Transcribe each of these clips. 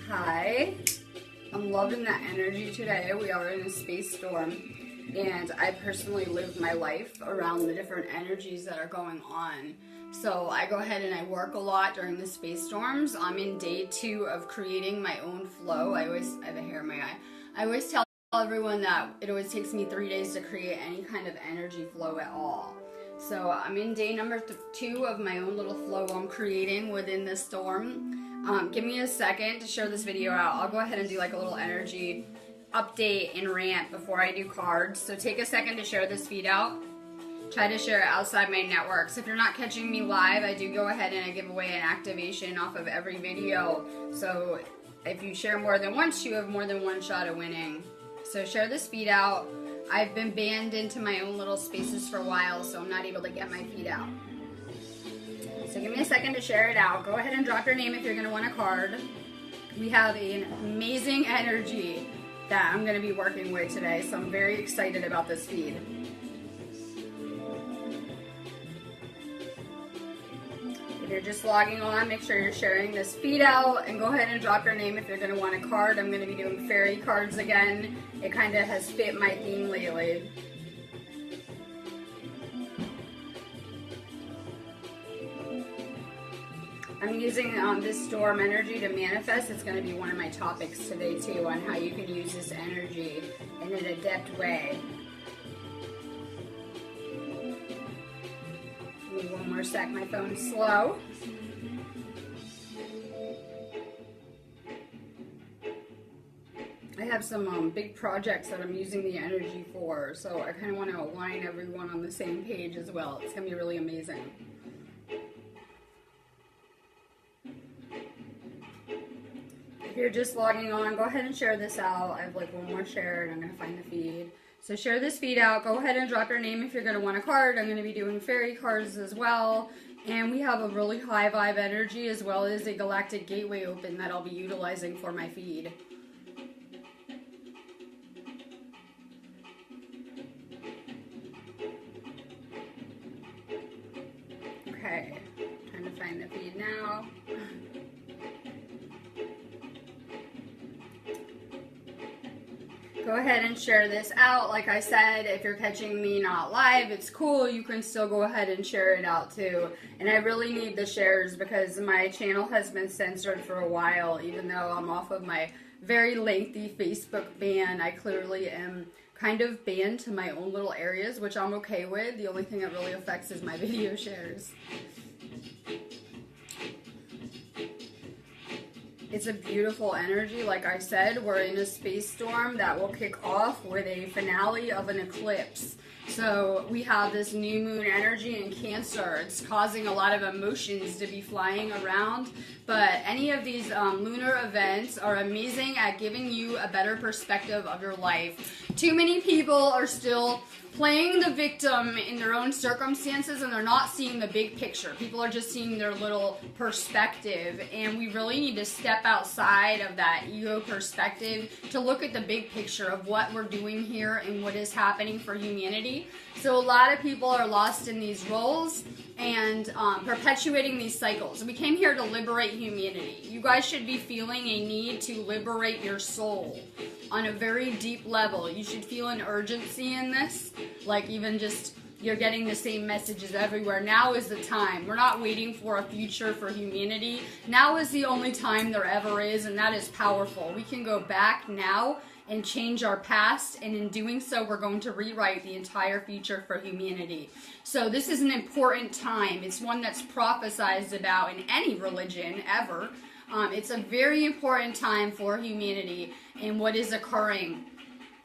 Hi, I'm loving that energy today. We are in a space storm, and I personally live my life around the different energies that are going on. So I go ahead and I work a lot during the space storms. I'm in day 2 of creating my own flow. I have a hair in my eye. I always tell everyone that it always takes me 3 days to create any kind of energy flow at all. So I'm in day number 2 of my own little flow I'm creating within the storm. Give me a second to share this video out. I'll go ahead and do like a little energy update and rant before I do cards. So take a second to share this feed out. Try to share it outside my networks. If you're not catching me live, I do go ahead and I give away an activation off of every video. So if you share more than once, you have more than one shot of winning. So share this feed out. I've been banned into my own little spaces for a while, so I'm not able to get my feed out. So give me a second to share it out. Go ahead and drop your name if you're going to want a card. We have an amazing energy that I'm going to be working with today, so I'm very excited about this feed. If you're just logging on, make sure you're sharing this feed out, and go ahead and drop your name if you're going to want a card. I'm going to be doing fairy cards again. It kind of has fit my theme lately. I'm using this storm energy to manifest. It's going to be one of my topics today too, on how you can use this energy in an adept way. Give me one more sec, my phone's slow. I have some big projects that I'm using the energy for, so I kind of want to align everyone on the same page as well. It's going to be really amazing. If you're just logging on, go ahead and share this out. I have like one more share and I'm going to find the feed. So share this feed out. Go ahead and drop your name if you're going to want a card. I'm going to be doing fairy cards as well. And we have a really high vibe energy as well as a galactic gateway open that I'll be utilizing for my feed. Okay, trying to find the feed now. Go ahead and share this out. Like I said, if you're catching me not live, it's cool. You can still go ahead and share it out too. And I really need the shares because my channel has been censored for a while. Even though I'm off of my very lengthy Facebook ban, I clearly am kind of banned to my own little areas, which I'm okay with. The only thing that really affects is my video shares. It's a beautiful energy. Like I said, we're in a space storm that will kick off with a finale of an eclipse. So we have this new moon energy in Cancer. It's causing a lot of emotions to be flying around. But any of these lunar events are amazing at giving you a better perspective of your life. Too many people are still playing the victim in their own circumstances and they're not seeing the big picture. People are just seeing their little perspective, and we really need to step outside of that ego perspective to look at the big picture of what we're doing here and what is happening for humanity. So a lot of people are lost in these roles and perpetuating these cycles. We came here to liberate humanity. You guys should be feeling a need to liberate your soul on a very deep level. You should feel an urgency in this, like even just you're getting the same messages everywhere. Now is the time. We're not waiting for a future for humanity. Now is the only time there ever is, and that is powerful. We can go back now and change our past, and in doing so, we're going to rewrite the entire future for humanity. So this is an important time. It's one that's prophesized about in any religion ever. It's a very important time for humanity and what is occurring.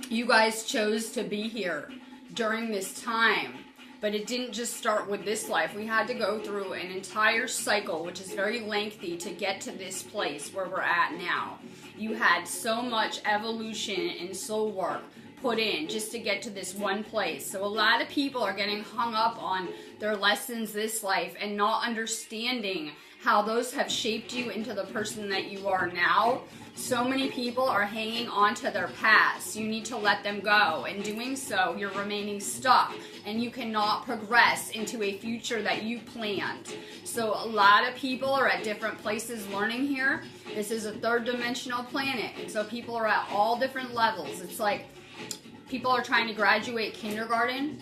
You guys chose to be here during this time, but it didn't just start with this life. We had to go through an entire cycle, which is very lengthy, to get to this place where we're at now. You had so much evolution and soul work put in just to get to this one place. So a lot of people are getting hung up on their lessons this life and not understanding how those have shaped you into the person that you are now. So many people are hanging on to their past. You need to let them go. In doing so, you're remaining stuck and you cannot progress into a future that you planned. So a lot of people are at different places learning here. This is a third dimensional planet, and so people are at all different levels. It's like people are trying to graduate kindergarten,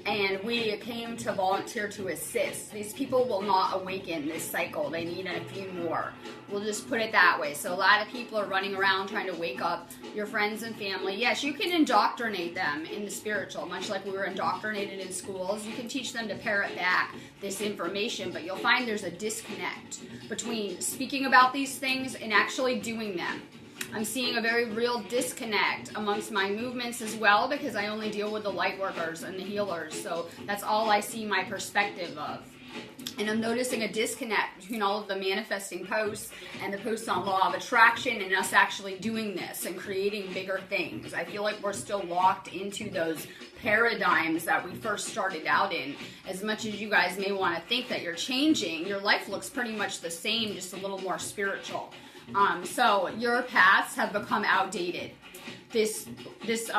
and we came to volunteer to assist. These people will not awaken this cycle. They need a few more. We'll just put it that way. So a lot of people are running around trying to wake up your friends and family. Yes, you can indoctrinate them in the spiritual, much like we were indoctrinated in schools. You can teach them to parrot back this information, but you'll find there's a disconnect between speaking about these things and actually doing them. I'm seeing a very real disconnect amongst my movements as well, because I only deal with the light workers and the healers, so that's all I see my perspective of. And I'm noticing a disconnect between all of the manifesting posts and the posts on law of attraction and us actually doing this and creating bigger things. I feel like we're still locked into those paradigms that we first started out in. As much as you guys may want to think that you're changing, your life looks pretty much the same, just a little more spiritual. So your paths have become outdated. This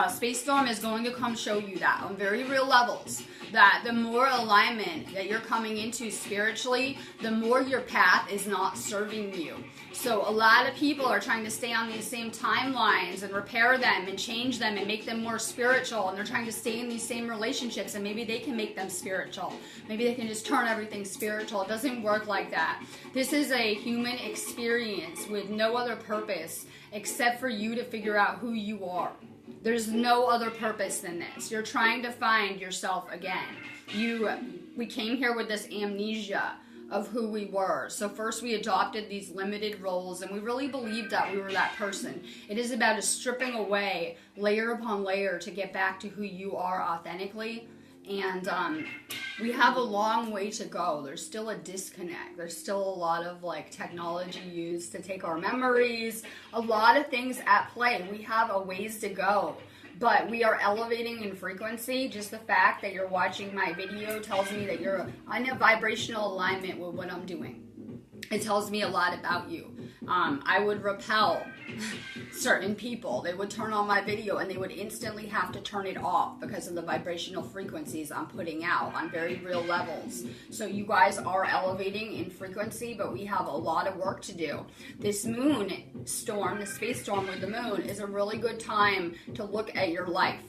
space storm is going to come show you that on very real levels, that the more alignment that you're coming into spiritually, the more your path is not serving you. So a lot of people are trying to stay on these same timelines and repair them and change them and make them more spiritual, and they're trying to stay in these same relationships, and maybe they can make them spiritual. Maybe they can just turn everything spiritual. It doesn't work like that. This is a human experience with no other purpose except for you to figure out who you are. There's no other purpose than this. You're trying to find yourself again. We came here with this amnesia of who we were. So first we adopted these limited roles, and we really believed that we were that person. It is about a stripping away layer upon layer to get back to who you are authentically. And we have a long way to go. There's still a disconnect. There's still a lot of technology used to take our memories, a lot of things at play. We have a ways to go, but we are elevating in frequency. Just the fact that you're watching my video tells me that you're in a vibrational alignment with what I'm doing. It tells me a lot about you. I would repel certain people. They would turn on my video and they would instantly have to turn it off because of the vibrational frequencies I'm putting out on very real levels. So you guys are elevating in frequency, but we have a lot of work to do. This moon storm, the space storm with the moon, is a really good time to look at your life.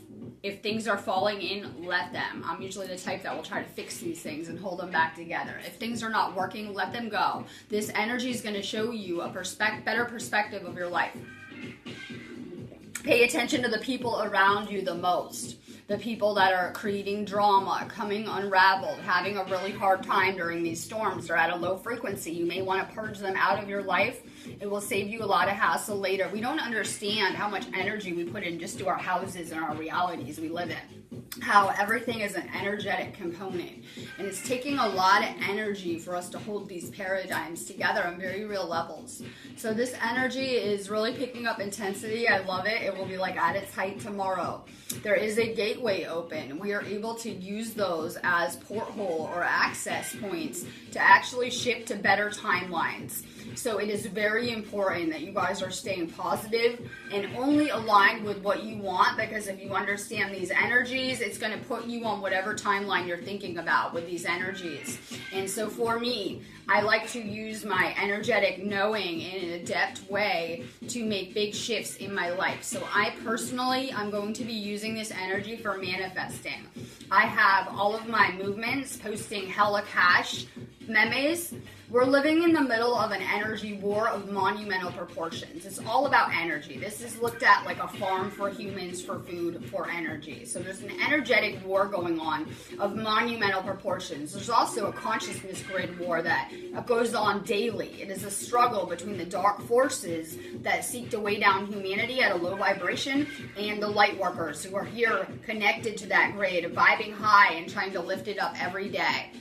If things are falling in, let them. I'm usually the type that will try to fix these things and hold them back together. If things are not working, let them go. This energy is going to show you a better perspective of your life. Pay attention to the people around you the most. The people that are creating drama, coming unraveled, having a really hard time during these storms. They're at a low frequency. You may want to purge them out of your life. It will save you a lot of hassle later. We don't understand how much energy we put in just to our houses and our realities we live in. How everything is an energetic component. And it's taking a lot of energy for us to hold these paradigms together on very real levels. So this energy is really picking up intensity. I love it. It will be at its height tomorrow. There is a gateway open. We are able to use those as porthole or access points to actually shift to better timelines. So it is very important that you guys are staying positive and only aligned with what you want, because if you understand these energies, it's going to put you on whatever timeline you're thinking about with these energies. And so for me, I like to use my energetic knowing in an adept way to make big shifts in my life. So I personally, I'm going to be using this energy for manifesting. I have all of my movements posting hella cash memes. We're living in the middle of an energy war of monumental proportions. It's all about energy. This is looked at like a farm for humans, for food, for energy. So there's an energetic war going on of monumental proportions. There's also a consciousness grid war that goes on daily. It is a struggle between the dark forces that seek to weigh down humanity at a low vibration and the light workers who are here connected to that grid, vibing high and trying to lift it up every day.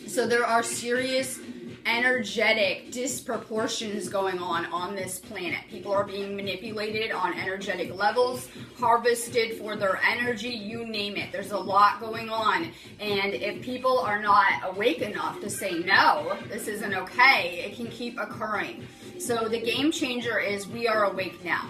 So there are serious energetic disproportions going on this planet. People are being manipulated on energetic levels, harvested for their energy, you name it. There's a lot going on. And if people are not awake enough to say, no, this isn't okay, it can keep occurring. So the game changer is we are awake now.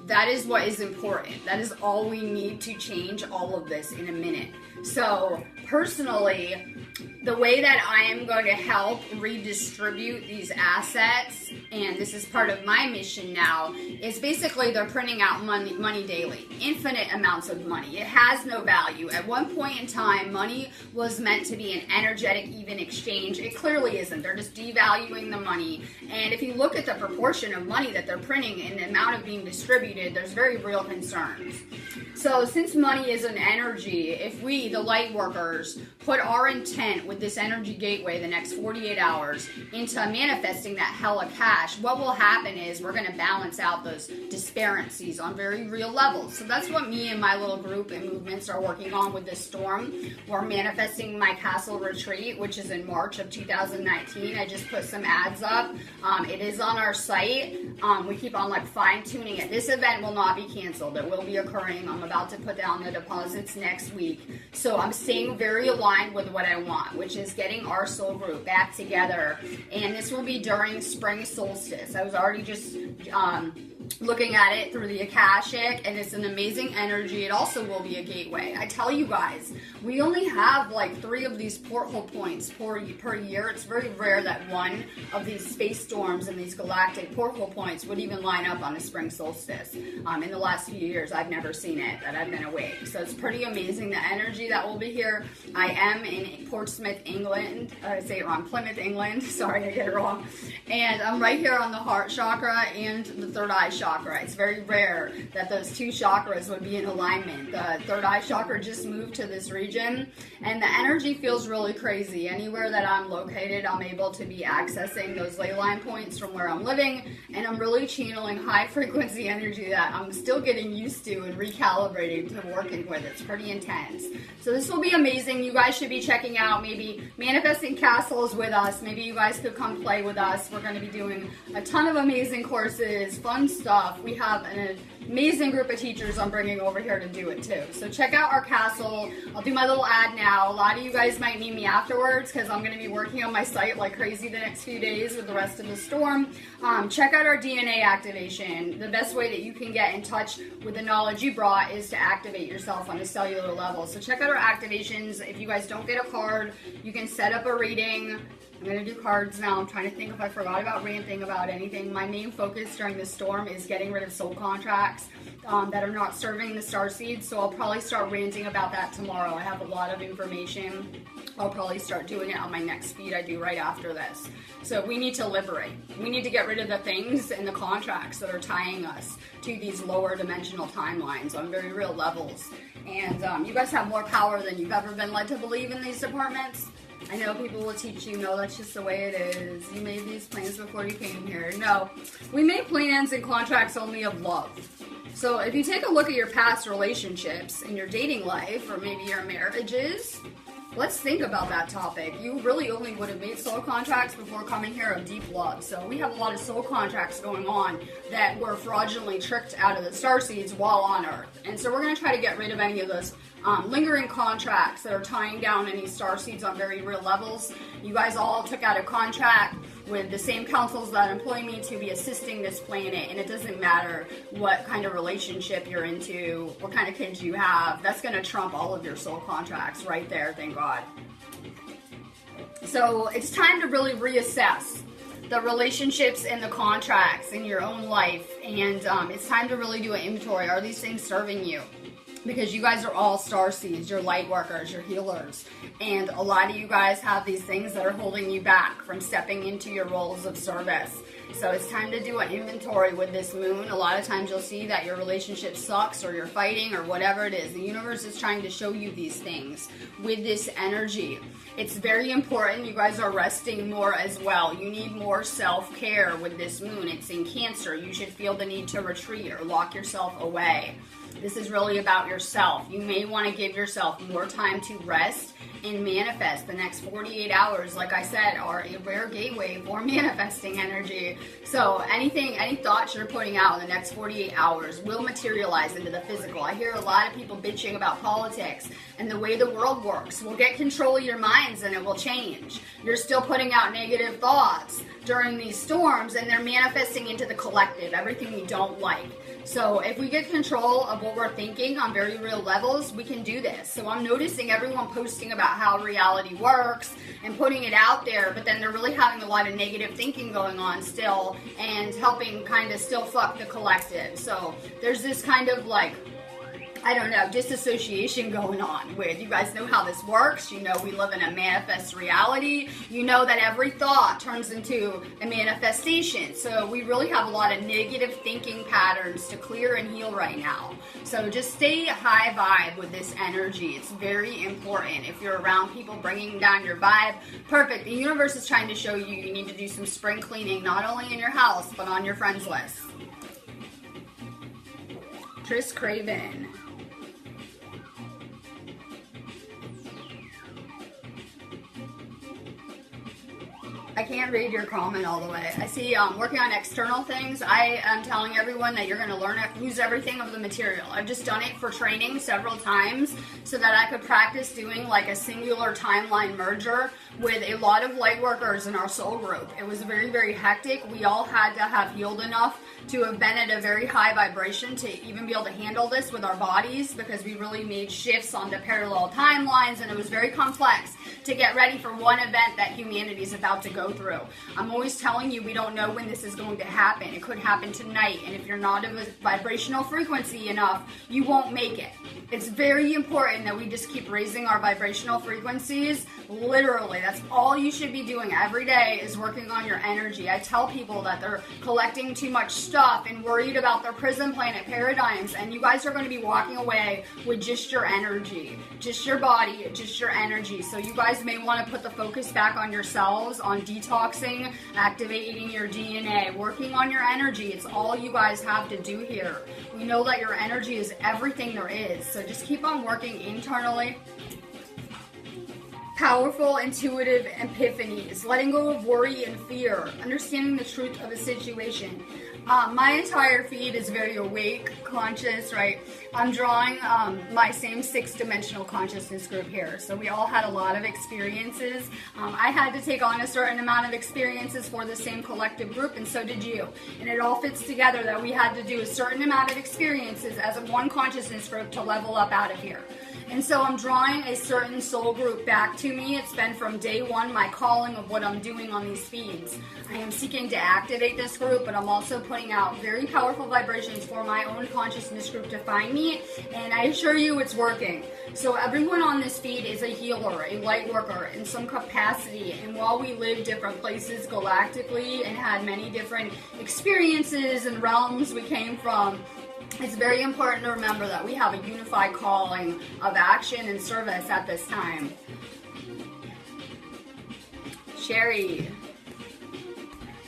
That is what is important. That is all we need to change all of this in a minute. So personally, the way that I am going to help redistribute these assets, and this is part of my mission now, is basically they're printing out money daily, infinite amounts of money. It has no value. At one point in time, money was meant to be an energetic, even exchange. It clearly isn't. They're just devaluing the money. And if you look at the proportion of money that they're printing and the amount of being distributed, there's very real concerns. So since money is an energy, if we, the light workers, put our intent with this energy gateway the next 48 hours into manifesting that hella cash, what will happen is we're going to balance out those disparities on very real levels. So that's what me and my little group and movements are working on with this storm. We're manifesting my castle retreat, which is in March of 2019. I just put some ads up. It is on our site. We keep on fine tuning it. This event will not be canceled. It will be occurring. I'm about to put down the deposits next week. So I'm staying very aligned with what I want, which is getting our soul group back together. And this will be during spring solstice. I was already just looking at it through the Akashic, and it's an amazing energy. It also will be a gateway. I tell you guys, we only have 3 of these porthole points per year. It's very rare that one of these space storms and these galactic porthole points would even line up on a spring solstice. In the last few years, I've never seen it, that I've been awake. So it's pretty amazing, the energy that will be here. I am in Portsmouth, England. I say it wrong, Plymouth, England. Sorry, I get it wrong. And I'm right here on the heart chakra and the third eye chakra. It's very rare that those 2 chakras would be in alignment. The third eye chakra just moved to this region, and the energy feels really crazy. Anywhere that I'm located, I'm able to be accessing those ley line points from where I'm living, and I'm really channeling high frequency energy that I'm still getting used to and recalibrating to working with. It's pretty intense. So this will be amazing. You guys should be checking out maybe Manifesting Castles with us. Maybe you guys could come play with us. We're going to be doing a ton of amazing courses, fun stuff. We have an amazing group of teachers I'm bringing over here to do it too. So check out our castle. I'll do my little ad now. A lot of you guys might need me afterwards because I'm going to be working on my site like crazy the next few days with the rest of the storm. Check out our DNA activation. The best way that you can get in touch with the knowledge you brought is to activate yourself on a cellular level. So check out our activations. If you guys don't get a card, you can set up a reading. I'm going to do cards now. I'm trying to think if I forgot about ranting about anything. My main focus during this storm is getting rid of soul contracts that are not serving the starseeds, so I'll probably start ranting about that tomorrow. I have a lot of information. I'll probably start doing it on my next feed I do right after this. So we need to liberate. We need to get rid of the things and the contracts that are tying us to these lower dimensional timelines on very real levels. And you guys have more power than you've ever been led to believe in these departments. I know people will teach you, no, that's just the way it is. You made these plans before you came here. No, we make plans and contracts only of love. So if you take a look at your past relationships and your dating life, or maybe your marriages, let's think about that topic. You really only would have made soul contracts before coming here of deep love. So we have a lot of soul contracts going on that were fraudulently tricked out of the starseeds while on Earth. And so we're going to try to get rid of any of those lingering contracts that are tying down any starseeds on very real levels. You guys all took out a contract with the same councils that employ me to be assisting this planet, and it doesn't matter what kind of relationship you're into, what kind of kids you have. That's going to trump all of your soul contracts right there, thank God. So it's time to really reassess the relationships and the contracts in your own life, and it's time to really do an inventory. Are these things serving you? Because you guys are all starseeds, you're light workers, you're healers, and a lot of you guys have these things that are holding you back from stepping into your roles of service. So it's time to do an inventory with this moon. A lot of times you'll see that your relationship sucks, or you're fighting, or whatever it is. The universe is trying to show you these things with this energy. It's very important you guys are resting more as well. You need more self-care with this moon. It's in Cancer. You should feel the need to retreat or lock yourself away. This is really about yourself. You may want to give yourself more time to rest and manifest. The next 48 hours, like I said, are a rare gateway for manifesting energy. So any thoughts you're putting out in the next 48 hours will materialize into the physical. I hear a lot of people bitching about politics and the way the world works. Well, get control of your minds and it will change. You're still putting out negative thoughts during these storms and they're manifesting into the collective, everything we don't like. So if we get control of what we're thinking on very real levels, we can do this. So I'm noticing everyone posting about how reality works and putting it out there, but then they're really having a lot of negative thinking going on still and helping kind of still fuck the collective. So there's this kind of like, I don't know, disassociation going on with, you guys know how this works. You know we live in a manifest reality. You know that every thought turns into a manifestation. So we really have a lot of negative thinking patterns to clear and heal right now. So just stay high vibe with this energy. It's very important. If you're around people bringing down your vibe, perfect. The universe is trying to show you you need to do some spring cleaning, not only in your house, but on your friends list. Tris Craven. I can't read your comment all the way. I see working on external things. I am telling everyone that you're going to learn use everything of the material. I've just done it for training several times so that I could practice doing like a singular timeline merger with a lot of light workers in our soul group. It was very, very hectic. We all had to have healed enough to have been at a very high vibration to even be able to handle this with our bodies, because we really made shifts onto parallel timelines and it was very complex to get ready for one event that humanity is about to go through. I'm always telling you, we don't know when this is going to happen. It could happen tonight, and if you're not of a vibrational frequency enough, you won't make it. It's very important that we just keep raising our vibrational frequencies. Literally, that's all you should be doing every day, is working on your energy. I tell people that they're collecting too much stuff and worried about their prison planet paradigms, and you guys are going to be walking away with just your energy, just your body, just your energy. So you guys may want to put the focus back on yourselves, on detoxing, activating your DNA, working on your energy. It's all you guys have to do here. We know that your energy is everything there is, so just keep on working internally. Powerful, intuitive epiphanies, letting go of worry and fear, understanding the truth of a situation. My entire feed is very awake, conscious, right? I'm drawing my same 6-dimensional consciousness group here. So we all had a lot of experiences. I had to take on a certain amount of experiences for the same collective group, and so did you. And it all fits together that we had to do a certain amount of experiences as a one consciousness group to level up out of here. And so I'm drawing a certain soul group back to me. It's been from day one my calling of what I'm doing on these feeds. I am seeking to activate this group, but I'm also putting out very powerful vibrations for my own consciousness group to find me, and I assure you it's working. So everyone on this feed is a healer, a light worker in some capacity, and while we live different places galactically and had many different experiences and realms we came from, it's very important to remember that we have a unified calling of action and service at this time. Sherry.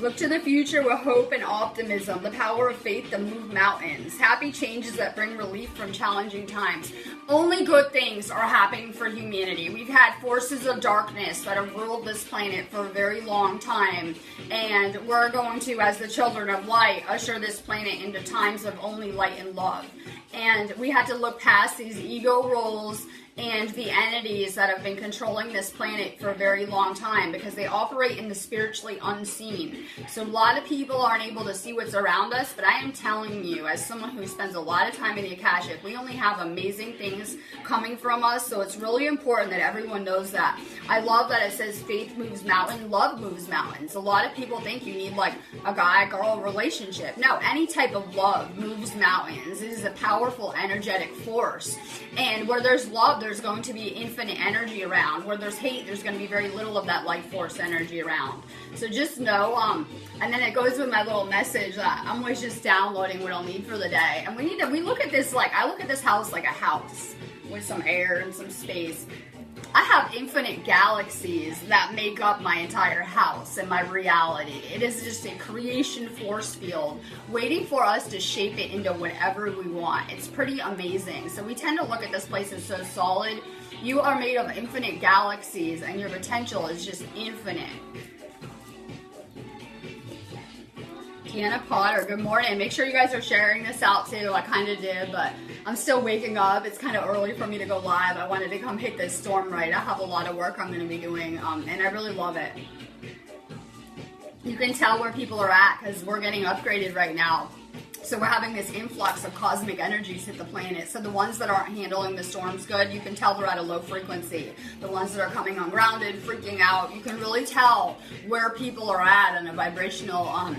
Look to the future with hope and optimism, the power of faith to move mountains, happy changes that bring relief from challenging times. Only good things are happening for humanity. We've had forces of darkness that have ruled this planet for a very long time, and we're going to, as the children of light, usher this planet into times of only light and love. And we had to look past these ego roles and the entities that have been controlling this planet for a very long time, because they operate in the spiritually unseen. So a lot of people aren't able to see what's around us, but I am telling you, as someone who spends a lot of time in the Akashic, we only have amazing things coming from us, so it's really important that everyone knows that. I love that it says faith moves mountains, love moves mountains. A lot of people think you need like a guy-girl relationship. No, any type of love moves mountains. It is a powerful energetic force, and where there's love, there's going to be infinite energy around. Where there's hate, there's going to be very little of that life force energy around. So just know, and then it goes with my little message that I'm always just downloading what I'll need for the day. And we look at this like, I look at this house like a house with some air and some space. I have infinite galaxies that make up my entire house and my reality. It is just a creation force field waiting for us to shape it into whatever we want. It's pretty amazing. So we tend to look at this place as so solid. You are made of infinite galaxies, and your potential is just infinite. Deanna Potter, good morning. Make sure you guys are sharing this out too. I kind of did, but I'm still waking up. It's kind of early for me to go live. I wanted to come hit this storm right. I have a lot of work I'm going to be doing, and I really love it. You can tell where people are at because we're getting upgraded right now. So we're having this influx of cosmic energies hit the planet. So the ones that aren't handling the storms good, you can tell they're at a low frequency. The ones that are coming ungrounded, freaking out, you can really tell where people are at on a vibrational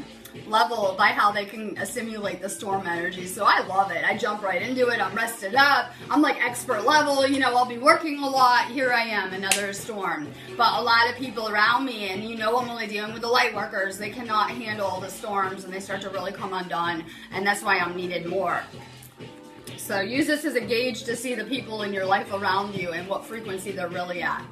level by how they can assimilate the storm energy. So I love it. I jump right into it. I'm rested up. I'm like expert level. You know, I'll be working a lot. Here I am, another storm. But a lot of people around me, and you know I'm only dealing with the light workers, they cannot handle all the storms and they start to really come undone. And that's why I'm needed more. So use this as a gauge to see the people in your life around you and what frequency they're really at.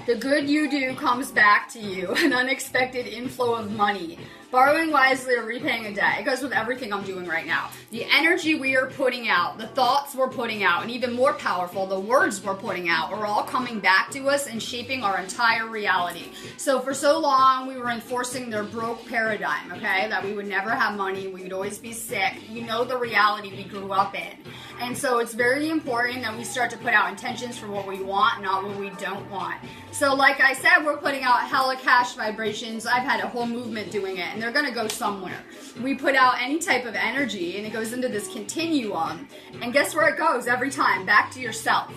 The good you do comes back to you, an unexpected inflow of money. Borrowing wisely or repaying a debt. It goes with everything I'm doing right now. The energy we are putting out, the thoughts we're putting out, and even more powerful, the words we're putting out are all coming back to us and shaping our entire reality. So for so long, we were enforcing their broke paradigm, okay? That we would never have money, we would always be sick. You know the reality we grew up in. And so it's very important that we start to put out intentions for what we want, not what we don't want. So like I said, we're putting out hella cash vibrations. I've had a whole movement doing it, and they're going to go somewhere. We put out any type of energy, and it goes into this continuum. And guess where it goes every time? Back to yourself.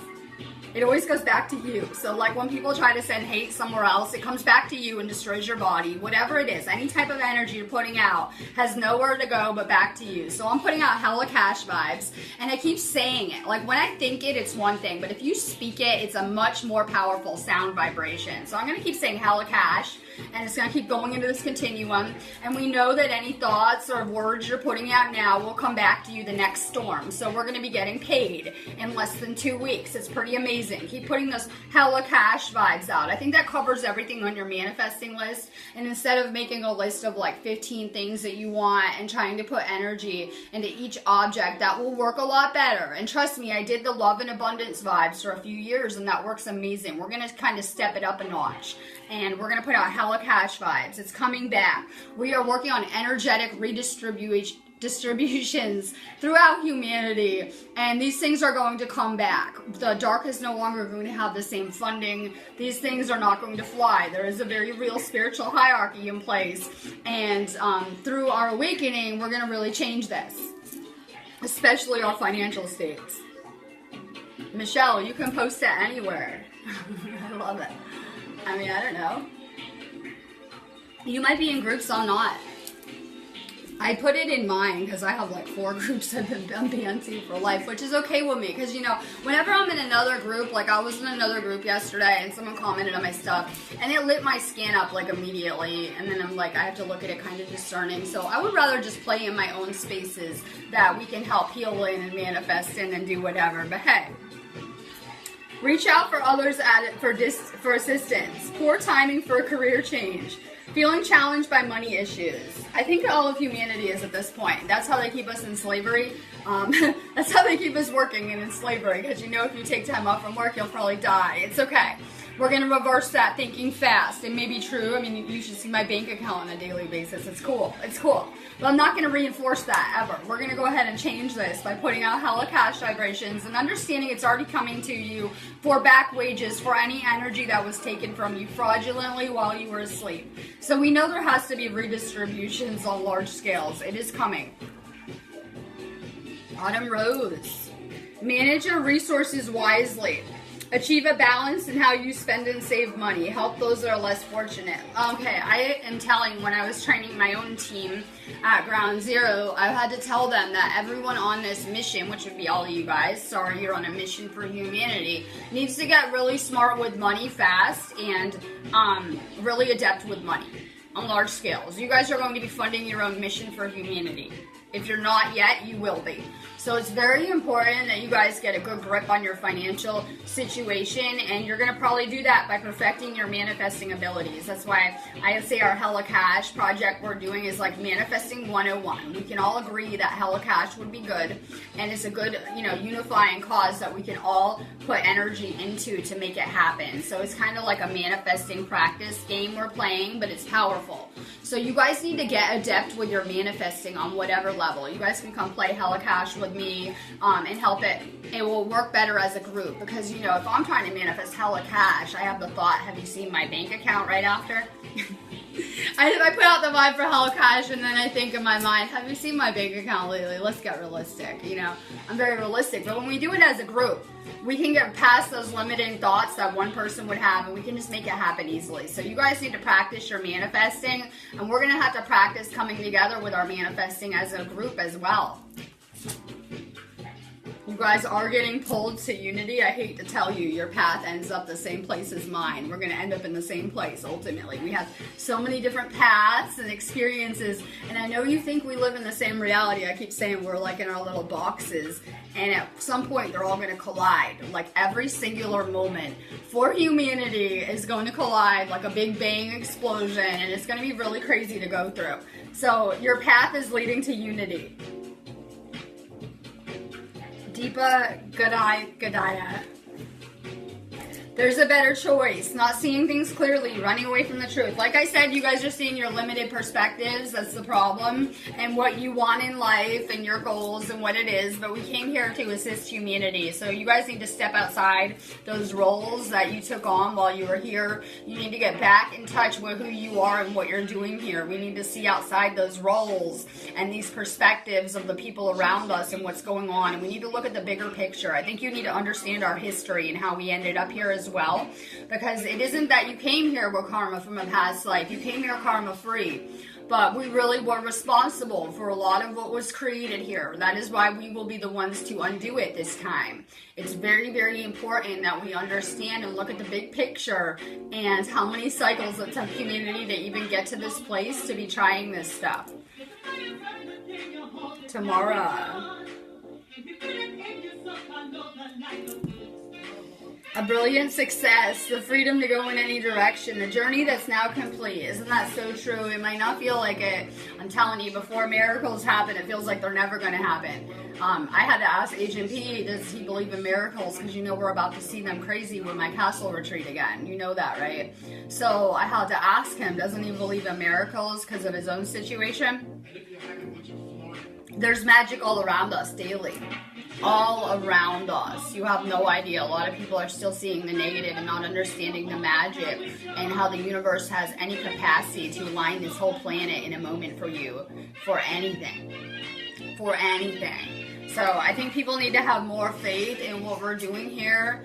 It always goes back to you. So like when people try to send hate somewhere else, it comes back to you and destroys your body. Whatever it is, any type of energy you're putting out has nowhere to go but back to you. So I'm putting out hella cash vibes, and I keep saying it. Like when I think it, it's one thing, but if you speak it, it's a much more powerful sound vibration. So I'm going to keep saying hella cash, and it's going to keep going into this continuum. And we know that any thoughts or words you're putting out now will come back to you the next storm. So we're going to be getting paid in less than 2 weeks. It's pretty amazing. Keep putting those hella cash vibes out. I think that covers everything on your manifesting list. And instead of making a list of like 15 things that you want and trying to put energy into each object, that will work a lot better. And trust me, I did the love and abundance vibes for a few years, and that works amazing. We're going to kind of step it up a notch. And we're going to put out hella cash vibes. It's coming back. We are working on energetic distributions throughout humanity, and these things are going to come back. The dark is no longer going to have the same funding. These things are not going to fly. There is a very real spiritual hierarchy in place, and through our awakening, we're going to really change this, especially our financial states. Michelle, you can post it anywhere. I love it. I mean, I don't know. You might be in groups, I'm not. I put it in mine because I have like 4 groups I've been banned to for life, which is okay with me because, you know, whenever I'm in another group, like I was in another group yesterday and someone commented on my stuff and it lit my scan up like immediately, and then I'm like, I have to look at it kind of discerning. So I would rather just play in my own spaces that we can help heal in and manifest in and do whatever. But hey, reach out for others for assistance. Poor timing for a career change. Feeling challenged by money issues. I think all of humanity is at this point. That's how they keep us in slavery. That's how they keep us working and in slavery. Because you know if you take time off from work, you'll probably die. It's okay. We're going to reverse that thinking fast. It may be true. I mean, you should see my bank account on a daily basis. It's cool. It's cool. But I'm not going to reinforce that ever. We're going to go ahead and change this by putting out hella cash vibrations and understanding it's already coming to you for back wages for any energy that was taken from you fraudulently while you were asleep. So we know there has to be redistributions on large scales. It is coming. Autumn Rose. Manage your resources wisely. Achieve a balance in how you spend and save money. Help those that are less fortunate. Okay, I am telling, when I was training my own team at Ground Zero, I had to tell them that everyone on this mission, which would be all of you guys, sorry, you're on a mission for humanity, needs to get really smart with money fast and really adept with money on large scales. You guys are going to be funding your own mission for humanity. If you're not yet, you will be. So it's very important that you guys get a good grip on your financial situation, and you're going to probably do that by perfecting your manifesting abilities. That's why I say our Hella Cash project we're doing is like manifesting 101. We can all agree that Hella Cash would be good, and it's a good, unifying cause that we can all put energy into to make it happen. So it's kind of like a manifesting practice game we're playing, but it's powerful. So you guys need to get adept with your manifesting on whatever level. You guys can come play Hella Cash with me and help it. It will work better as a group because, if I'm trying to manifest Hella Cash, I have the thought, have you seen my bank account right after? I put out the vibe for Hella Cash and then I think in my mind, have you seen my bank account lately? Let's get realistic. I'm very realistic. But when we do it as a group, we can get past those limiting thoughts that one person would have, and we can just make it happen easily. So you guys need to practice your manifesting, and we're going to have to practice coming together with our manifesting as a group as well. You guys are getting pulled to unity. I hate to tell you, your path ends up the same place as mine. We're going to end up in the same place, ultimately. We have so many different paths and experiences, and I know you think we live in the same reality. I keep saying we're like in our little boxes, and at some point they're all going to collide. Like every singular moment for humanity is going to collide like a big bang explosion, and it's going to be really crazy to go through. So your path is leading to unity. Deepa Gadaya. There's a better choice. Not seeing things clearly, running away from the truth. Like I said, you guys are seeing your limited perspectives. That's the problem. And what you want in life and your goals and what it is. But we came here to assist humanity. So you guys need to step outside those roles that you took on while you were here. You need to get back in touch with who you are and what you're doing here. We need to see outside those roles and these perspectives of the people around us and what's going on. And we need to look at the bigger picture. I think you need to understand our history and how we ended up here as well, because it isn't that you came here with karma from a past life. You came here karma free, but we really were responsible for a lot of what was created here. That is why we will be the ones to undo it this time. It's very, very important that we understand and look at the big picture and how many cycles it took humanity to even get to this place to be trying this stuff. Tamara. A brilliant success, the freedom to go in any direction, the journey that's now complete. Isn't that so true? It might not feel like it. I'm telling you, before miracles happen, it feels like they're never going to happen. I had to ask Agent P, does he believe in miracles? Because we're about to see them crazy with my castle retreat again. You know that, right? So I had to ask him, doesn't he believe in miracles because of his own situation? There's magic all around us daily. All around us. You have no idea. A lot of people are still seeing the negative and not understanding the magic and how the universe has any capacity to align this whole planet in a moment for you, for anything. For anything. So I think people need to have more faith in what we're doing here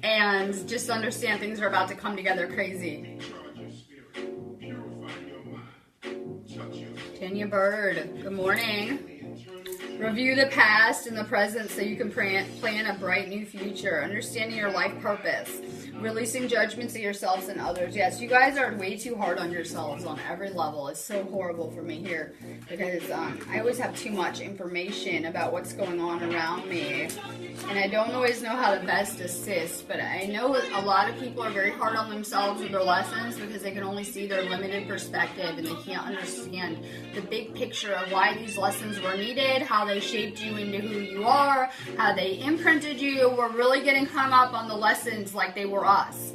and just understand things are about to come together crazy. Tanya Bird, good morning. Review the past and the present so you can plan a bright new future. Understanding your life purpose. Releasing judgments of yourselves and others. Yes, you guys are way too hard on yourselves on every level. It's so horrible for me here because I always have too much information about what's going on around me. And I don't always know how to best assist. But I know a lot of people are very hard on themselves with their lessons because they can only see their limited perspective and they can't understand the big picture of why these lessons were needed, how they shaped you into who you are, how they imprinted you. We're really getting hung up on the lessons like they were us.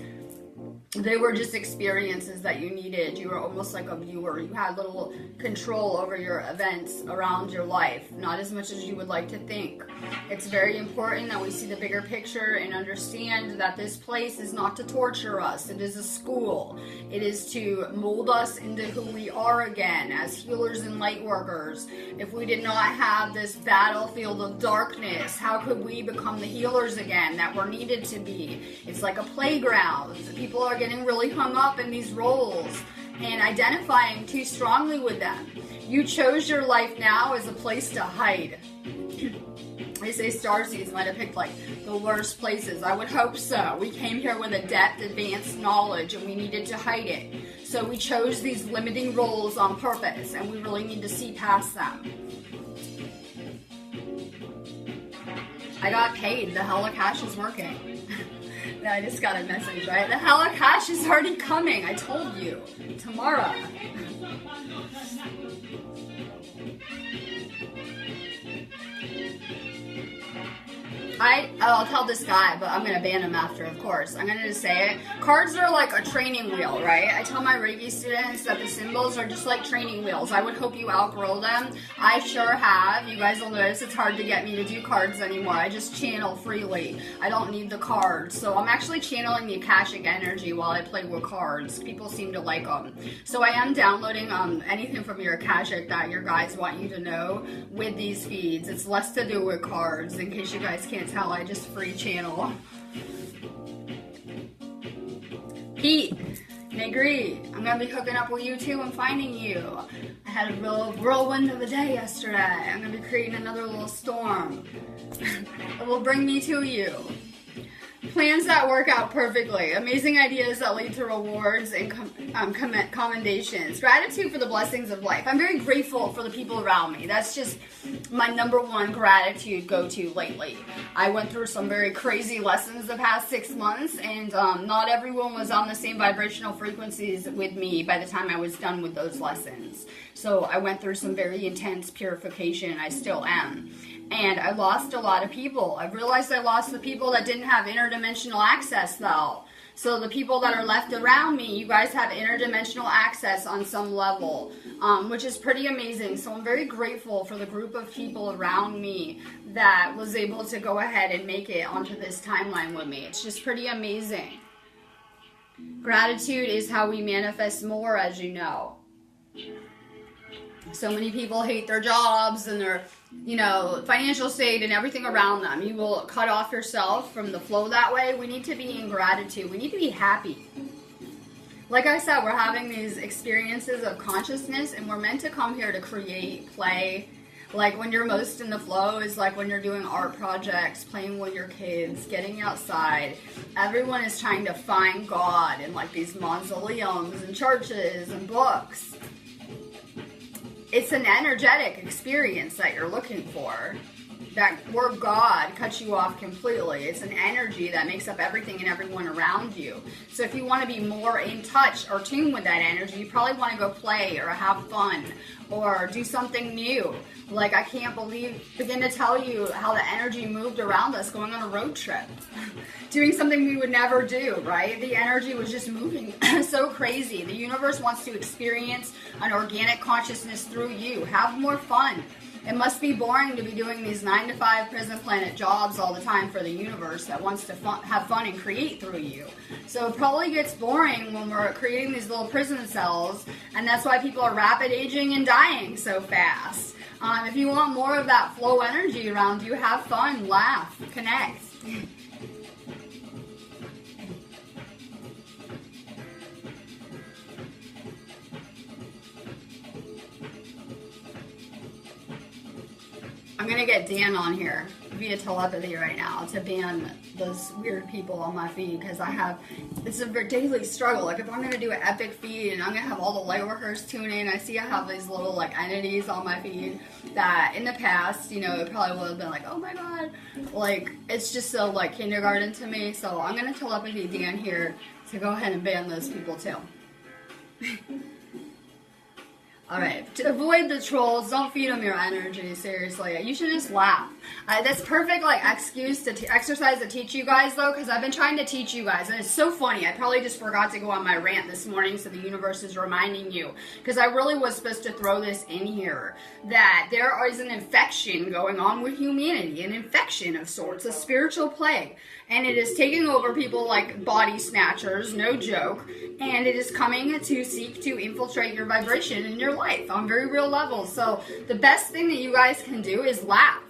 They were just experiences that you needed. You were almost like a viewer. You had little control over your events around your life, not as much as you would like to think. It's very important that we see the bigger picture and understand that this place is not to torture us. It is a school. It is to mold us into who we are again as healers and light workers. If we did not have this battlefield of darkness, how could we become the healers again that we're needed to be? It's like a playground. People are getting really hung up in these roles and identifying too strongly with them. You chose your life now as a place to hide. They say Starseeds might have picked like the worst places. I would hope so. We came here with a depth, advanced knowledge, and we needed to hide it. So we chose these limiting roles on purpose, and we really need to see past them. I got paid. The Hella Cash is working. No, I just got a message, right? The Hella Cash is already coming. I told you. Tomorrow. I'll tell this guy, but I'm going to ban him after, of course. I'm going to just say it. Cards are like a training wheel, right? I tell my Reiki students that the symbols are just like training wheels. I would hope you outgrow them. I sure have. You guys will notice it's hard to get me to do cards anymore. I just channel freely. I don't need the cards. So I'm actually channeling the Akashic energy while I play with cards. People seem to like them. So I am downloading anything from your Akashic that your guys want you to know with these feeds. It's less to do with cards, in case you guys can't tell. I just free channel. Pete, Negri, I'm gonna be hooking up with you too and finding you. I had a real whirlwind of a day yesterday. I'm gonna be creating another little storm. It will bring me to you. Plans that work out perfectly. Amazing ideas that lead to rewards and commendations. Gratitude for the blessings of life. I'm very grateful for the people around me. That's just my number one gratitude go-to lately. I went through some very crazy lessons the past 6 months, and not everyone was on the same vibrational frequencies with me by the time I was done with those lessons. So I went through some very intense purification. I still am. And I lost a lot of people. I've realized I lost the people that didn't have interdimensional access, though. So the people that are left around me, you guys have interdimensional access on some level, which is pretty amazing. So I'm very grateful for the group of people around me that was able to go ahead and make it onto this timeline with me. It's just pretty amazing. Gratitude is how we manifest more, as you know. So many people hate their jobs and their, financial state and everything around them. You will cut off yourself from the flow that way. We need to be in gratitude. We need to be happy. Like I said, we're having these experiences of consciousness, and we're meant to come here to create, play. Like when you're most in the flow is like when you're doing art projects, playing with your kids, getting outside. Everyone is trying to find God in like these mausoleums and churches and books. It's an energetic experience that you're looking for. That word God cuts you off completely. It's an energy that makes up everything and everyone around you. So if you want to be more in touch or tuned with that energy, you probably want to go play or have fun or do something new. Like I can't begin to tell you how the energy moved around us going on a road trip. Doing something we would never do, right? The energy was just moving so crazy. The universe wants to experience an organic consciousness through you. Have more fun. It must be boring to be doing these 9-to-5 prison planet jobs all the time for the universe that wants to have fun and create through you. So it probably gets boring when we're creating these little prison cells, and that's why people are rapid aging and dying so fast. If you want more of that flow energy around you, have fun, laugh, connect. I'm going to get Dan on here via telepathy right now to ban those weird people on my feed, because it's a daily struggle. Like if I'm going to do an epic feed and I'm going to have all the light workers tune in, I see I have these little like entities on my feed that in the past, it probably would have been like, oh my god, like it's just so like kindergarten to me. So I'm going to telepathy Dan here to go ahead and ban those people too. Alright, to avoid the trolls, don't feed them your energy, seriously. You should just laugh. That's perfect, excuse to exercise to teach you guys, though, because I've been trying to teach you guys, and it's so funny. I probably just forgot to go on my rant this morning, so the universe is reminding you, because I really was supposed to throw this in here, that there is an infection going on with humanity, an infection of sorts, a spiritual plague, and it is taking over people like body snatchers, no joke, and it is coming to seek to infiltrate your vibration in your life on very real levels. So the best thing that you guys can do is laugh.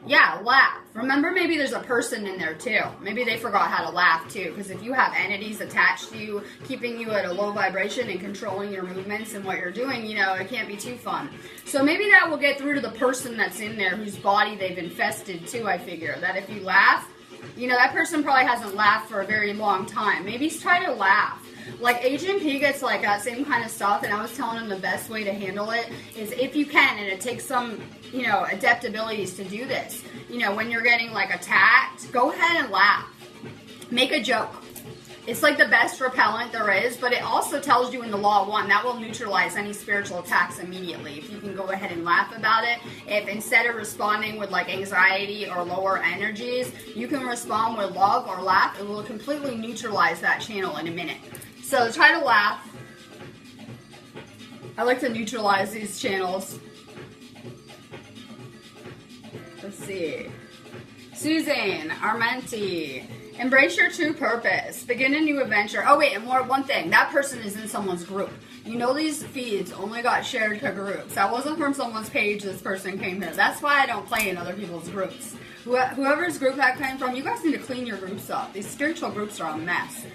Yeah, laugh. Remember, maybe there's a person in there too. Maybe they forgot how to laugh too, because if you have entities attached to you, keeping you at a low vibration and controlling your movements and what you're doing, it can't be too fun. So maybe that will get through to the person that's in there whose body they've infested too, I figure. That if you laugh, that person probably hasn't laughed for a very long time. Maybe try to laugh. Like Agent P gets like that same kind of stuff, and I was telling him the best way to handle it is if you can, and it takes some, you know, adept abilities to do this. You know, when you're getting like attacked, go ahead and laugh. Make a joke. It's like the best repellent there is, but it also tells you in the Law of One that will neutralize any spiritual attacks immediately. If you can go ahead and laugh about it, if instead of responding with like anxiety or lower energies, you can respond with love or laugh, it will completely neutralize that channel in a minute. So try to laugh. I like to neutralize these channels. Let's see. Susan Armenti. Embrace your true purpose. Begin a new adventure. Oh wait, and one thing. That person is in someone's group. You know these feeds only got shared to groups. That wasn't from someone's page this person came here. That's why I don't play in other people's groups. Whoever's group that came from, you guys need to clean your groups up. These spiritual groups are a mess.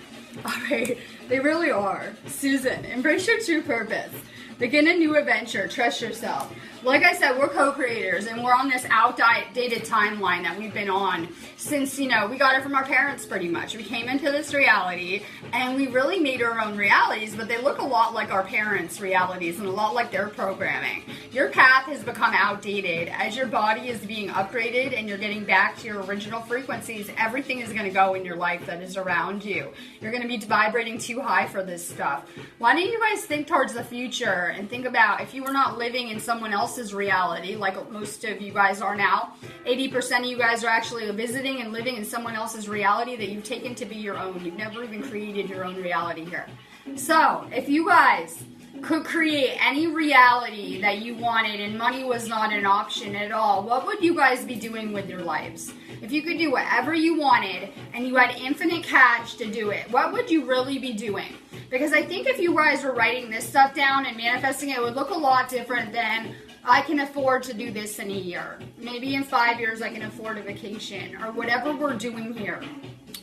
Alright, they really are. Susan, embrace your true purpose. Begin a new adventure. Trust yourself. Like I said, we're co-creators, and we're on this outdated timeline that we've been on since, you know, we got it from our parents pretty much. We came into this reality, and we really made our own realities, but they look a lot like our parents' realities and a lot like their programming. Your path has become outdated. As your body is being upgraded and you're getting back to your original frequencies, everything is going to go in your life that is around you. You're going to be vibrating too high for this stuff. Why don't you guys think towards the future and think about if you were not living in someone else's reality, like most of you guys are now, 80% of you guys are actually visiting and living in someone else's reality that you've taken to be your own. You've never even created your own reality here. So, if you guys could create any reality that you wanted and money was not an option at all, what would you guys be doing with your lives? If you could do whatever you wanted and you had infinite cash to do it, what would you really be doing? Because I think if you guys were writing this stuff down and manifesting it, it would look a lot different than I can afford to do this in a year. Maybe in 5 years I can afford a vacation or whatever we're doing here.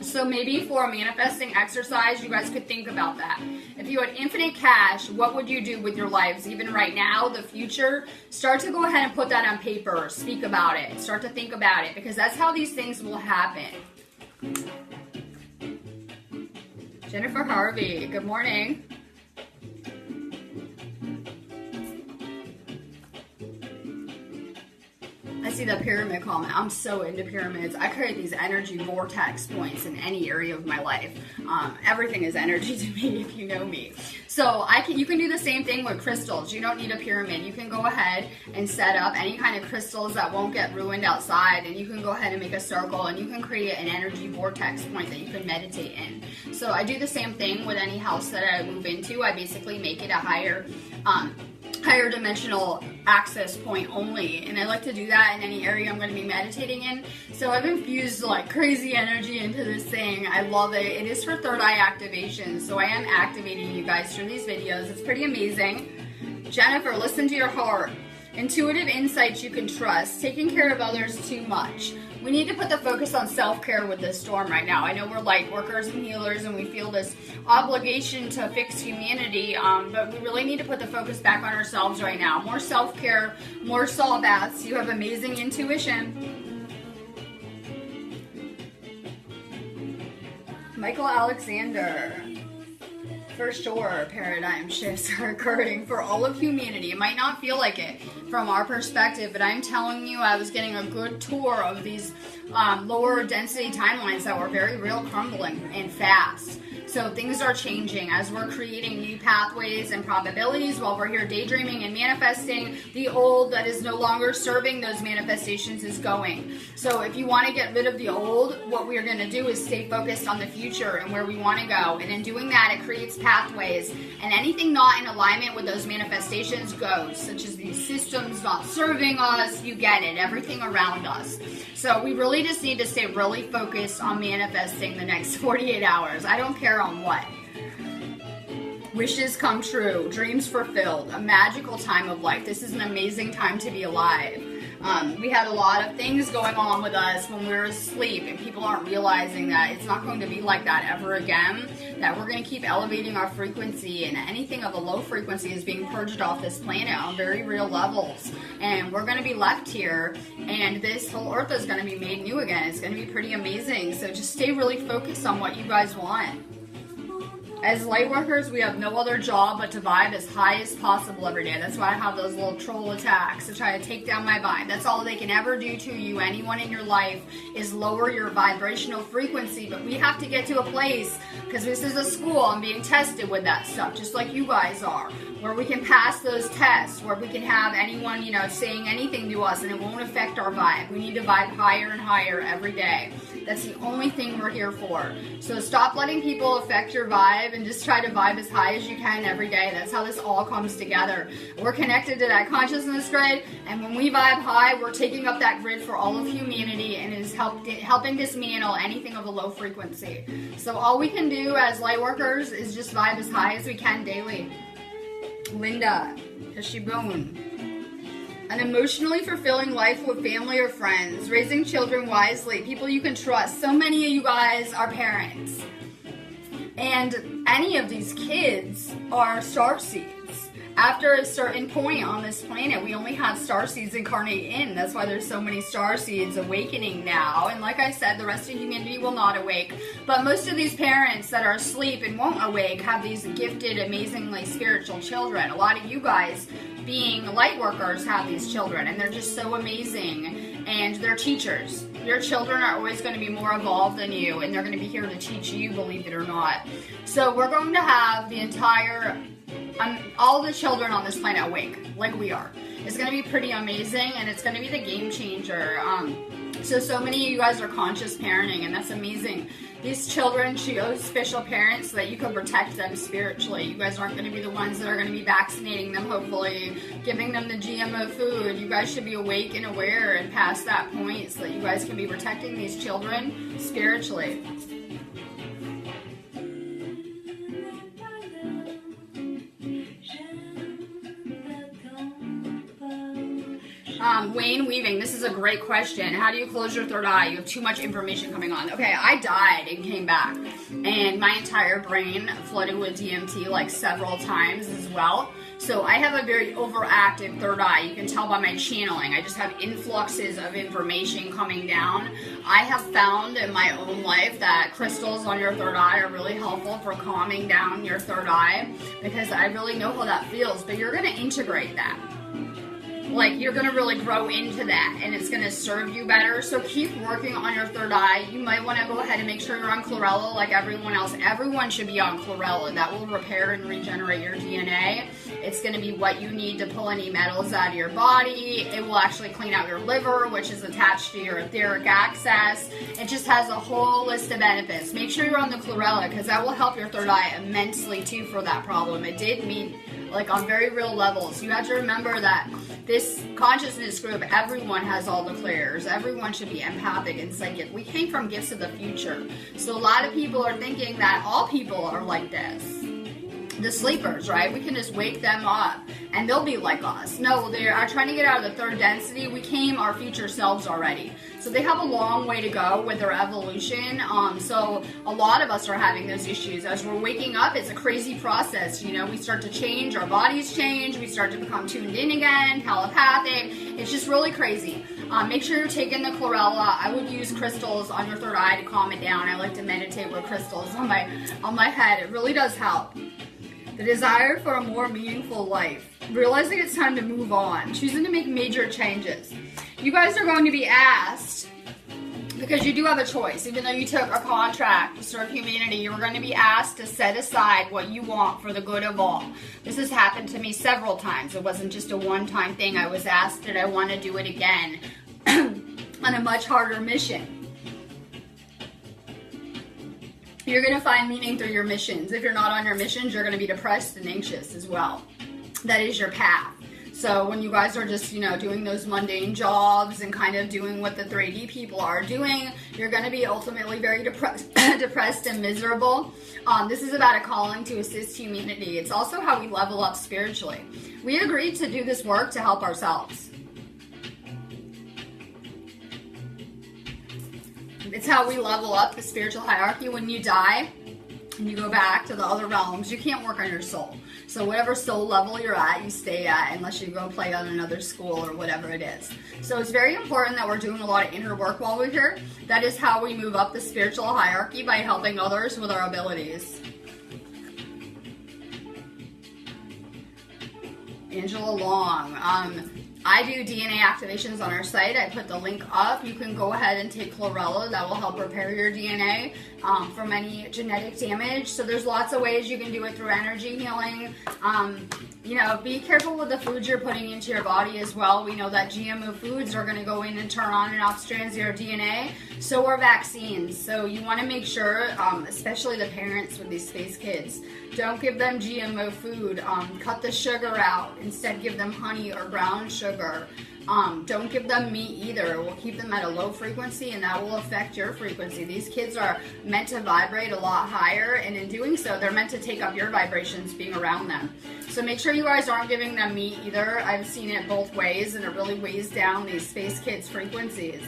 So maybe for a manifesting exercise, you guys could think about that. If you had infinite cash, what would you do with your lives? Even right now, the future, start to go ahead and put that on paper. Speak about it. Start to think about it, because that's how these things will happen. Jennifer Harvey, good morning. I see the pyramid comment. I'm so into pyramids. I create these energy vortex points in any area of my life. Everything is energy to me if you know me. So you can do the same thing with crystals. You don't need a pyramid. You can go ahead and set up any kind of crystals that won't get ruined outside, and you can go ahead and make a circle, and you can create an energy vortex point that you can meditate in. So I do the same thing with any house that I move into. I basically make it a higher dimensional access point only, and I like to do that in any area I'm going to be meditating in. So I've infused like crazy energy into this thing. I love it. It is for third eye activation, so I am activating you guys through these videos. It's pretty amazing. Jennifer, listen to your heart. Intuitive insights you can trust. Taking care of others too much. We need to put the focus on self-care with this storm right now. I know we're light workers and healers and we feel this obligation to fix humanity, but we really need to put the focus back on ourselves right now. More self-care, more salt baths. You have amazing intuition. Michael Alexander. For sure, paradigm shifts are occurring for all of humanity. It might not feel like it from our perspective, but I'm telling you, I was getting a good tour of these lower density timelines that were very real, crumbling and fast. So things are changing as we're creating new pathways and probabilities while we're here daydreaming and manifesting. The old that is no longer serving those manifestations is going. So if you want to get rid of the old, what we're going to do is stay focused on the future and where we want to go. And in doing that, it creates pathways. And anything not in alignment with those manifestations goes, such as these systems not serving us. You get it, everything around us. So we really just need to stay really focused on manifesting the next 48 hours. I don't care on what. Wishes come true, dreams fulfilled, a magical time of life. This is an amazing time to be alive. We had a lot of things going on with us when we were asleep, and people aren't realizing that it's not going to be like that ever again, that we're going to keep elevating our frequency, and anything of a low frequency is being purged off this planet on very real levels. And we're going to be left here, and this whole earth is going to be made new again. It's going to be pretty amazing. So just stay really focused on what you guys want. As light workers, we have no other job but to vibe as high as possible every day. That's why I have those little troll attacks to try to take down my vibe. That's all they can ever do to you, anyone in your life, is lower your vibrational frequency. But we have to get to a place, because this is a school, I'm being tested with that stuff, just like you guys are, where we can pass those tests, where we can have anyone, saying anything to us and it won't affect our vibe. We need to vibe higher and higher every day. That's the only thing we're here for. So stop letting people affect your vibe and just try to vibe as high as you can every day. That's how this all comes together. We're connected to that consciousness grid, and when we vibe high, we're taking up that grid for all of humanity, and it is helping dismantle anything of a low frequency. So all we can do as light workers is just vibe as high as we can daily. Linda, Kashibone. An emotionally fulfilling life with family or friends, raising children wisely, people you can trust. So many of you guys are parents. And any of these kids are starseeds. After a certain point on this planet, we only have starseeds incarnate in. That's why there's so many starseeds awakening now. And like I said, the rest of humanity will not awake. But most of these parents that are asleep and won't awake have these gifted, amazingly spiritual children. A lot of you guys, being light workers, have these children, and they're just so amazing. And they're teachers. Your children are always going to be more evolved than you, and they're going to be here to teach you, believe it or not. So we're going to have the entire, all the children on this planet awake, like we are. It's going to be pretty amazing, and it's going to be the game changer. So many of you guys are conscious parenting, and that's amazing. These children chose special parents so that you can protect them spiritually. You guys aren't going to be the ones that are going to be vaccinating them, hopefully, giving them the GMO food. You guys should be awake and aware and past that point so that you guys can be protecting these children spiritually. Wayne Weaving, this is a great question. How do you close your third eye? You have too much information coming on. Okay, I died and came back, and my entire brain flooded with DMT like several times as well. So I have a very overactive third eye. You can tell by my channeling. I just have influxes of information coming down. I have found in my own life that crystals on your third eye are really helpful for calming down your third eye, because I really know how that feels, but you're going to integrate that. Like, you're going to really grow into that, and it's going to serve you better. So keep working on your third eye. You might want to go ahead and make sure you're on chlorella like everyone else. Everyone should be on chlorella. That will repair and regenerate your DNA. It's going to be what you need to pull any metals out of your body. It will actually clean out your liver, which is attached to your etheric access. It just has a whole list of benefits. Make sure you're on the chlorella, because that will help your third eye immensely too for that problem. It did mean, like, on very real levels. You have to remember that this consciousness group, everyone has all the clairs. Everyone should be empathic and psychic. We came from gifts of the future. So a lot of people are thinking that all people are like this. The sleepers, right? We can just wake them up and they'll be like us. No, they are trying to get out of the third density. We came our future selves already. So they have a long way to go with their evolution. So a lot of us are having those issues. As we're waking up, it's a crazy process. We start to change, our bodies change, we start to become tuned in again, telepathic. It's just really crazy. Make sure you're taking the chlorella. I would use crystals on your third eye to calm it down. I like to meditate with crystals on my head. It really does help. The desire for a more meaningful life. Realizing it's time to move on. Choosing to make major changes. You guys are going to be asked, because you do have a choice. Even though you took a contract to serve humanity, you're going to be asked to set aside what you want for the good of all. This has happened to me several times. It wasn't just a one-time thing. I was asked, did I want to do it again on a much harder mission. You're going to find meaning through your missions. If you're not on your missions, you're going to be depressed and anxious as well. That is your path. So when you guys are just, doing those mundane jobs and kind of doing what the 3D people are doing, you're going to be ultimately very depressed and miserable. This is about a calling to assist humanity. It's also how we level up spiritually. We agreed to do this work to help ourselves. It's how we level up the spiritual hierarchy. When you die and you go back to the other realms, you can't work on your soul. So whatever soul level you're at, you stay at, unless you go play on another school or whatever it is. So it's very important that we're doing a lot of inner work while we're here. That is how we move up the spiritual hierarchy, by helping others with our abilities. Angela Long. I do DNA activations on our site. I put the link up. You can go ahead and take chlorella. That will help repair your DNA from any genetic damage. So there's lots of ways you can do it through energy healing. You know, be careful with the foods you're putting into your body as well. We know that GMO foods are going to go in and turn on and off strands of your DNA. So are vaccines. So you want to make sure, especially the parents with these space kids, don't give them GMO food. Cut the sugar out. Instead, give them honey or brown sugar. Don't give them meat either. It will keep them at a low frequency, and that will affect your frequency. These kids are meant to vibrate a lot higher, and in doing so, they're meant to take up your vibrations being around them. So make sure you guys aren't giving them meat either. I've seen it both ways, and it really weighs down these space kids' frequencies.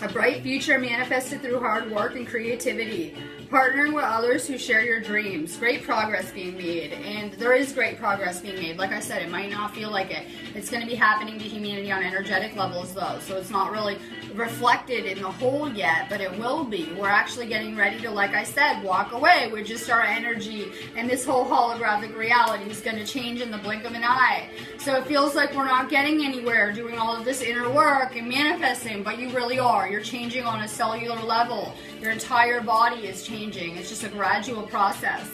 A bright future manifested through hard work and creativity. Partnering with others who share your dreams. Great progress being made. And there is great progress being made. Like I said, it might not feel like it. It's going to be happening to humanity on energetic levels though. So it's not really reflected in the whole yet, but it will be. We're actually getting ready to, like I said, walk away with just our energy, and this whole holographic reality is going to change in the blink of an eye. So it feels like we're not getting anywhere doing all of this inner work and manifesting, but you really are. You're changing on a cellular level. Your entire body is changing. It's just a gradual process.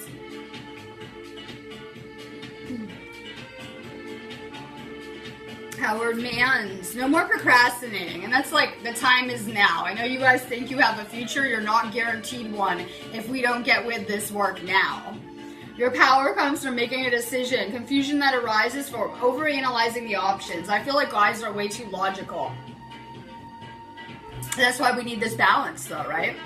Howard Manns, no more procrastinating. And that's like, the time is now. I know you guys think you have a future. You're not guaranteed one if we don't get with this work now. Your power comes from making a decision. Confusion that arises from overanalyzing the options. I feel like guys are way too logical. That's why we need this balance though, right?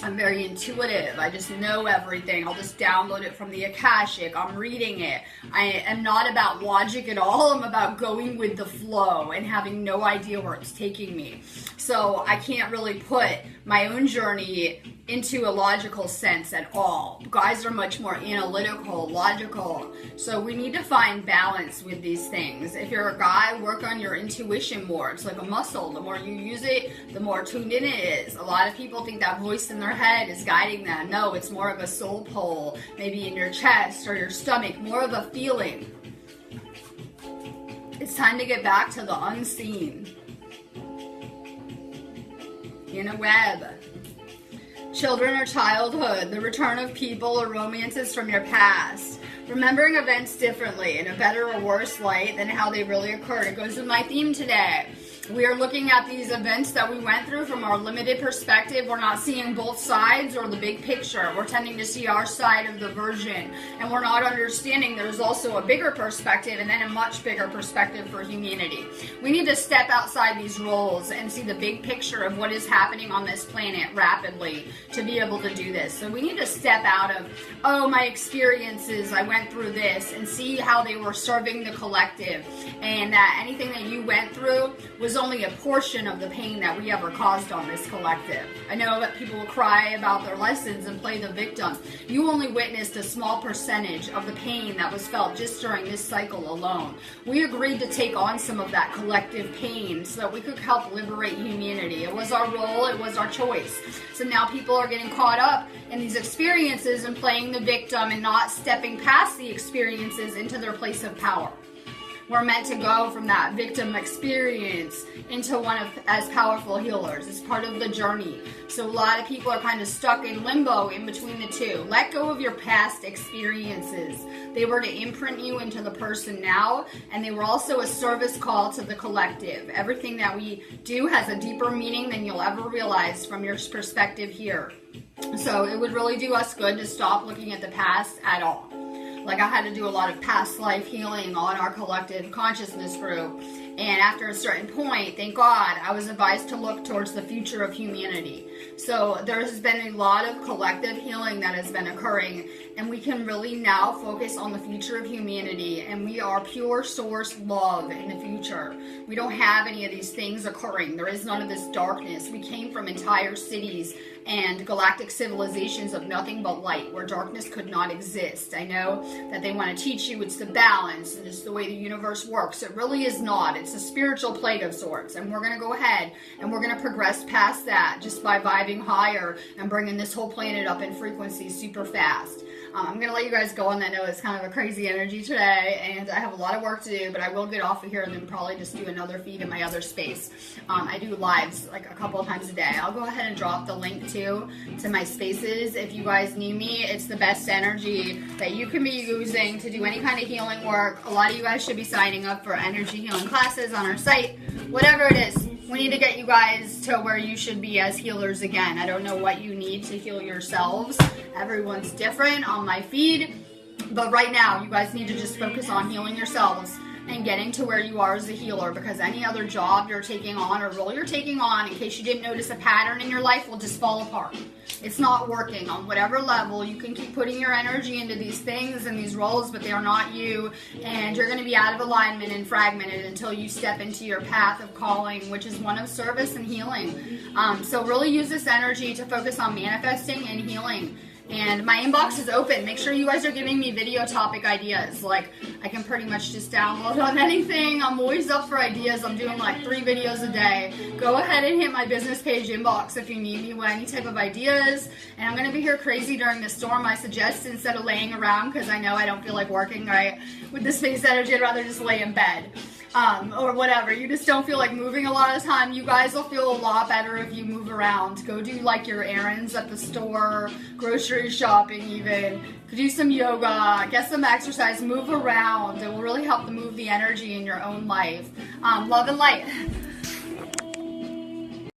I'm very intuitive. I just know everything. I'll just download it from the Akashic. I'm reading it. I am not about logic at all. I'm about going with the flow and having no idea where it's taking me. So I can't really put my own journey into a logical sense at all. Guys are much more analytical, logical. So we need to find balance with these things. If you're a guy, work on your intuition more. It's like a muscle. The more you use it, the more tuned in it is. A lot of people think that voice in their head is guiding them. No, it's more of a soul pull, maybe in your chest or your stomach, more of a feeling. It's time to get back to the unseen. In a web. Children or childhood, the return of people or romances from your past. Remembering events differently in a better or worse light than how they really occurred. It goes with my theme today. We are looking at these events that we went through from our limited perspective. We're not seeing both sides or the big picture. We're tending to see our side of the version. And we're not understanding there's also a bigger perspective and then a much bigger perspective for humanity. We need to step outside these roles and see the big picture of what is happening on this planet rapidly to be able to do this. So we need to step out of, oh, my experiences, I went through this, and see how they were serving the collective. And that anything that you went through was only a portion of the pain that we ever caused on this collective. I know that people will cry about their lessons and play the victim. You only witnessed a small percentage of the pain that was felt just during this cycle alone. We agreed to take on some of that collective pain so that we could help liberate humanity. It was our role, it was our choice. So now people are getting caught up in these experiences and playing the victim and not stepping past the experiences into their place of power. We're meant to go from that victim experience into one of as powerful healers. It's part of the journey. So a lot of people are kind of stuck in limbo in between the two. Let go of your past experiences. They were to imprint you into the person now, and they were also a service call to the collective. Everything that we do has a deeper meaning than you'll ever realize from your perspective here. So it would really do us good to stop looking at the past at all. Like I had to do a lot of past life healing on our collective consciousness group. And after a certain point, thank God, I was advised to look towards the future of humanity. So there has been a lot of collective healing that has been occurring. And we can really now focus on the future of humanity. And we are pure source love in the future. We don't have any of these things occurring. There is none of this darkness. We came from entire cities and galactic civilizations of nothing but light, where darkness could not exist. I know that they want to teach you it's the balance and it's the way the universe works. It really is not. It's a spiritual plague of sorts. And we're going to go ahead and we're going to progress past that just by vibing higher and bringing this whole planet up in frequency super fast. I'm going to let you guys go on that note. It's kind of a crazy energy today, and I have a lot of work to do, but I will get off of here and then probably just do another feed in my other space. I do lives like a couple of times a day. I'll go ahead and drop the link too to my spaces. If you guys need me, it's the best energy that you can be using to do any kind of healing work. A lot of you guys should be signing up for energy healing classes on our site. Whatever it is, we need to get you guys to where you should be as healers again. I don't know what you need to heal yourselves. Everyone's different on my feed. But right now, you guys need to just focus on healing yourselves and getting to where you are as a healer, because any other job you're taking on or role you're taking on, in case you didn't notice a pattern in your life, will just fall apart. It's not working on whatever level. You can keep putting your energy into these things and these roles, but they are not you, and you're going to be out of alignment and fragmented until you step into your path of calling, which is one of service and healing. So really use this energy to focus on manifesting and healing. And my inbox is open. Make sure you guys are giving me video topic ideas. Like, I can pretty much just download on anything. I'm always up for ideas. I'm doing like 3 videos a day. Go ahead and hit my business page inbox if you need me with any type of ideas. And I'm going to be here crazy during the storm. I suggest instead of laying around, because I know I don't feel like working right with the space energy, I'd rather just lay in bed. Or whatever. You just don't feel like moving a lot of the time. You guys will feel a lot better if you move around. Go do like your errands at the store, grocery shopping even. Do some yoga, get some exercise, move around. It will really help to move the energy in your own life. Love and light.